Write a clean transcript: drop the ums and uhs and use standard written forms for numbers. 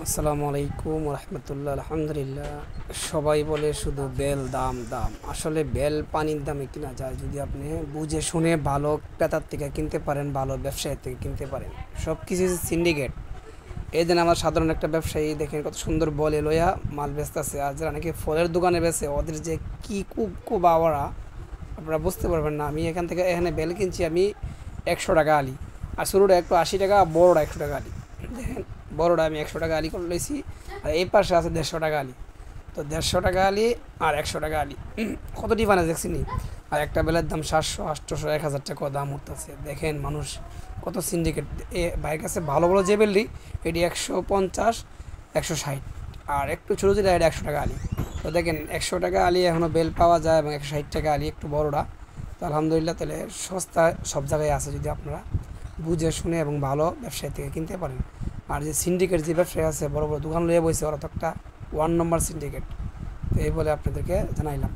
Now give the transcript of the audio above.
আসসালামু আলাইকুম রহমতুল্লাহ। আলহামদুলিল্লাহ। সবাই বলে শুধু বেল দাম দাম, আসলে বেল পানির দামে কিনা যায় যদি আপনি বুঝে শুনে ভালো ক্রেতার থেকে কিনতে পারেন, ভালো ব্যবসায়ীর থেকে কিনতে পারেন। সব কিছু সিন্ডিকেট। এই দিন আমার সাধারণ একটা ব্যবসায়ী দেখেন কত সুন্দর বলে লইয়া মাল বেচতেছে, আর যারা নাকি ফলের দোকানে বেচে ওদের যে কী কুব আওয়ারা আপনারা বুঝতে পারবেন না। আমি এখানে বেল কিনছি আমি 100 টাকা আলি, আর শুরুটা একটু 80 টাকা, বড়োটা 100 টাকা আলি। দেখেন, বড়োটা আমি 100 টাকা আলি করে লইছি, আর এই পাশে আছে 150 টাকা আলি। তো 150 টাকা আলি আর 100 টাকা আলি, কত ডিফারেন্স দেখছি নি। আর একটা বেলের দাম 700, 800, 1000 টাকা দাম উঠতেছে। দেখেন মানুষ কত সিন্ডিকেট। এ ভাইয়ের কাছে ভালো ভালো যে বেলটি এটি 150, 160, আর একটু ছোটো যেটা এটা 100 টাকা আলি। তো দেখেন 100 টাকা আলি এখনও বেল পাওয়া যায়, এবং 160 টাকা আলি একটু বড়োটা। তো আলহামদুলিল্লাহ, তাহলে সস্তা সব জায়গায় আছে যদি আপনারা বুঝে শুনে এবং ভালো ব্যবসায়ী থেকে কিনতে পারেন। আর যে সিন্ডিকেট যে ব্যবসায়ী আছে বড় বড় দোকান লইয়ে বসে, ওরা তো একটা 1 নম্বর সিন্ডিকেট। তো এই বলে আপনাদেরকে জানাইলাম।